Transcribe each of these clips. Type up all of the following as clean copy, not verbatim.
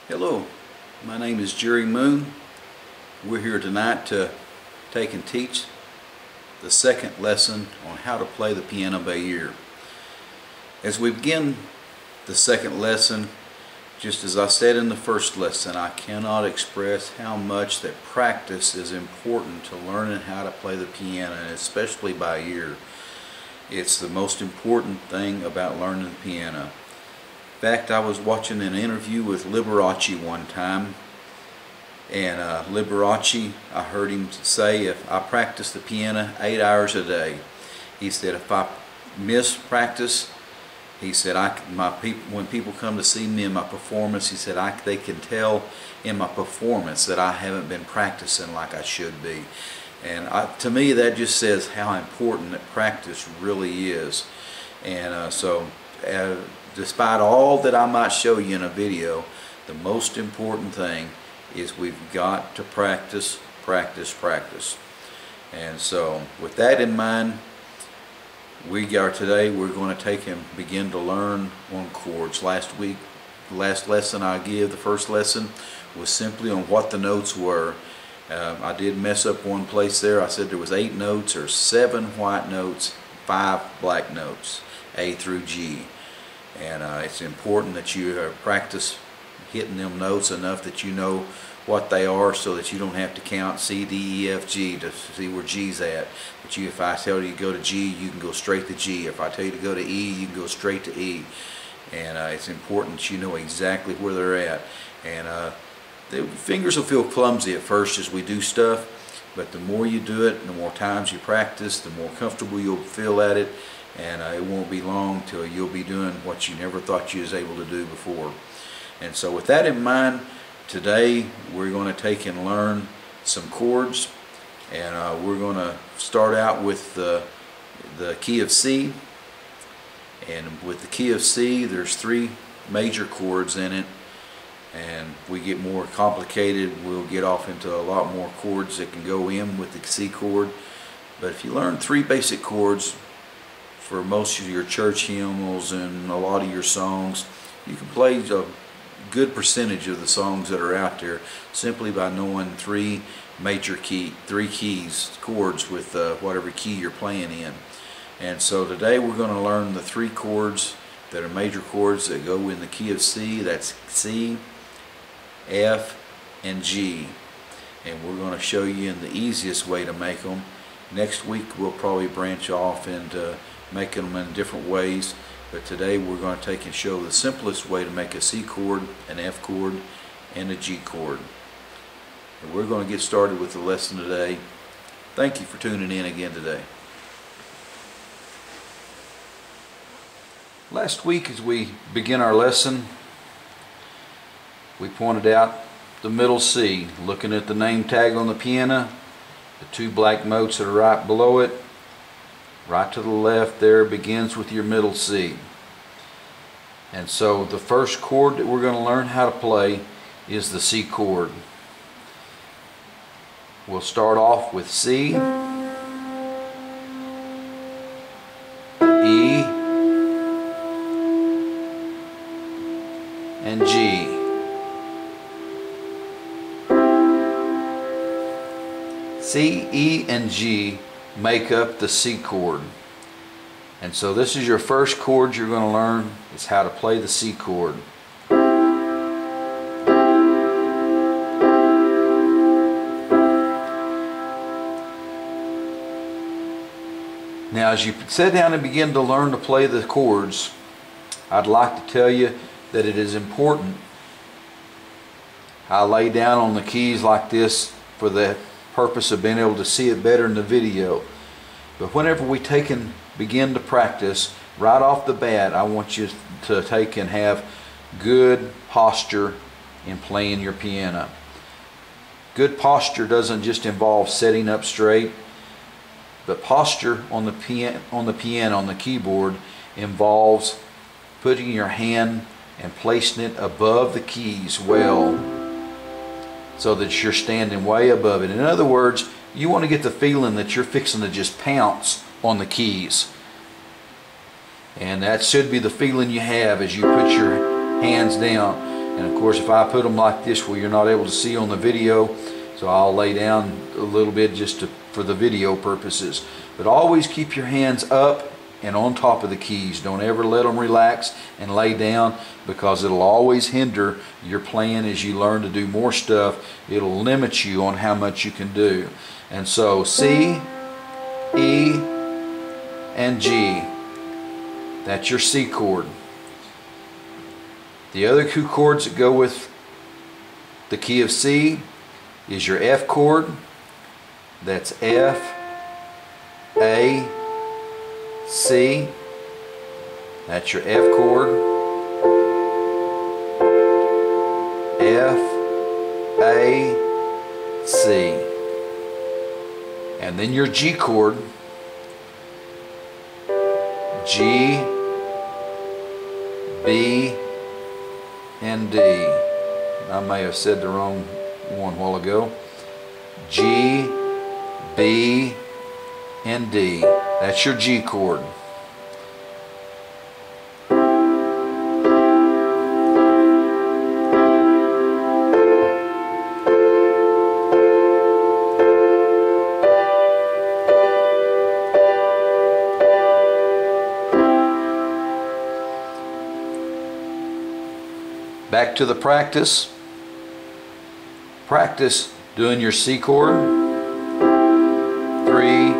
Hello, my name is Jerry Moon. We're here tonight to take and teach the second lesson on how to play the piano by ear. As we begin the second lesson, just as I said in the first lesson, I cannot express how much that practice is important to learning how to play the piano, and especially by ear. It's the most important thing about learning the piano. In fact, I was watching an interview with Liberace one time, and Liberace, I heard him say, if I practice the piano 8 hours a day, he said if I miss practice, he said when people come to see me in my performance, he said they can tell in my performance that I haven't been practicing like I should be. And to me, that just says how important that practice really is. And despite all that I might show you in a video, the most important thing is we've got to practice, practice, practice. And so with that in mind, today we're going to take and begin to learn on chords. Last week, the last lesson I gave, the first lesson, was simply on what the notes were. I did mess up one place there. I said there was 8 notes, or 7 white notes, 5 black notes, A through G. And it's important that you practice hitting them notes enough that you know what they are, so that you don't have to count C, D, E, F, G to see where G's at. But if I tell you to go to G, you can go straight to G. If I tell you to go to E, you can go straight to E. And it's important that you know exactly where they're at. And the fingers will feel clumsy at first as we do stuff, but the more you do it and the more times you practice, the more comfortable you'll feel at it. And it won't be long till you'll be doing what you never thought you was able to do before. And so with that in mind, today we're going to take and learn some chords, and we're going to start out with the key of C. And with the key of C, there's 3 major chords in it, and if we get more complicated, we'll get off into a lot more chords that can go in with the C chord. But if you learn 3 basic chords for most of your church hymnals and a lot of your songs, you can play a good percentage of the songs that are out there simply by knowing 3 major keys, chords with whatever key you're playing in. And so today we're going to learn the 3 chords that are major chords that go in the key of C. That's C, F, and G. And we're going to show you in the easiest way to make them. Next week we'll probably branch off into making them in different ways, but today we're going to take and show the simplest way to make a C chord, an F chord, and a G chord. And we're going to get started with the lesson today. Thank you for tuning in again today. Last week, as we begin our lesson, we pointed out the middle C, looking at the name tag on the piano, the 2 black notes that are right below it. Right to the left there begins with your middle C. And so the first chord that we're going to learn how to play is the C chord. We'll start off with C, E, and G. C, E, and G make up the C chord. And so this is your first chord you're going to learn, is how to play the C chord. Now as you sit down and begin to learn to play the chords, I'd like to tell you that it is important. I lay down on the keys like this for the purpose of being able to see it better in the video. But whenever we take and begin to practice, right off the bat, I want you to take and have good posture in playing your piano. Good posture doesn't just involve sitting up straight, but posture on the piano, on the keyboard, involves putting your hand and placing it above the keys well, so that you're standing way above it. In other words, you want to get the feeling that you're fixing to just pounce on the keys. And that should be the feeling you have as you put your hands down. And of course, if I put them like this where you're not able to see on the video, so I'll lay down a little bit just for the video purposes. But always keep your hands up and on top of the keys. Don't ever let them relax and lay down, because it'll always hinder your playing as you learn to do more stuff. It'll limit you on how much you can do. And so C, E, and G. That's your C chord. The other two chords that go with the key of C is your F chord. That's F, A, C. That's your F chord. F, A, C. And then your G chord. G, B, and D. I may have said the wrong one a while ago. G, B, and D. That's your G chord. Back to the practice. Practice doing your C chord. 3,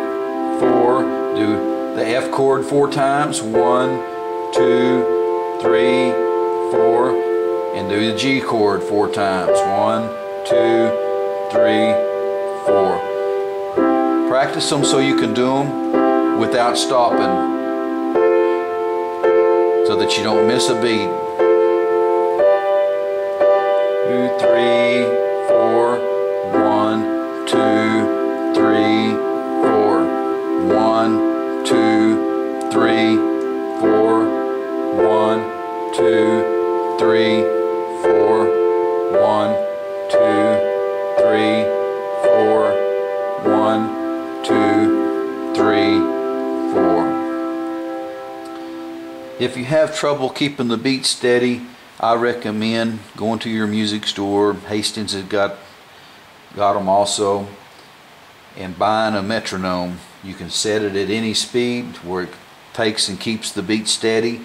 4. Do the F chord 4 times. 1, 2, 3, 4. And do the G chord 4 times. 1, 2, 3, 4. Practice them so you can do them without stopping, so that you don't miss a beat. 2, 3, 4. 1, 2, 3, 4. 1, 2, 3, 4. 1, 2, 3, 4. 1, 2, 3, 4. 1, 2, 3, 4. If you have trouble keeping the beat steady, I recommend going to your music store. Hastings has got them also, and buying a metronome. You can set it at any speed where it takes and keeps the beat steady,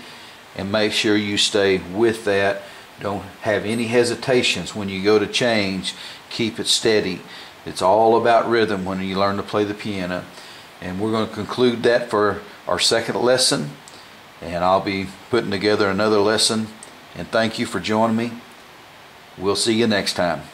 and make sure you stay with that. Don't have any hesitations when you go to change. Keep it steady. It's all about rhythm when you learn to play the piano. And we're going to conclude that for our second lesson, and I'll be putting together another lesson. And thank you for joining me. We'll see you next time.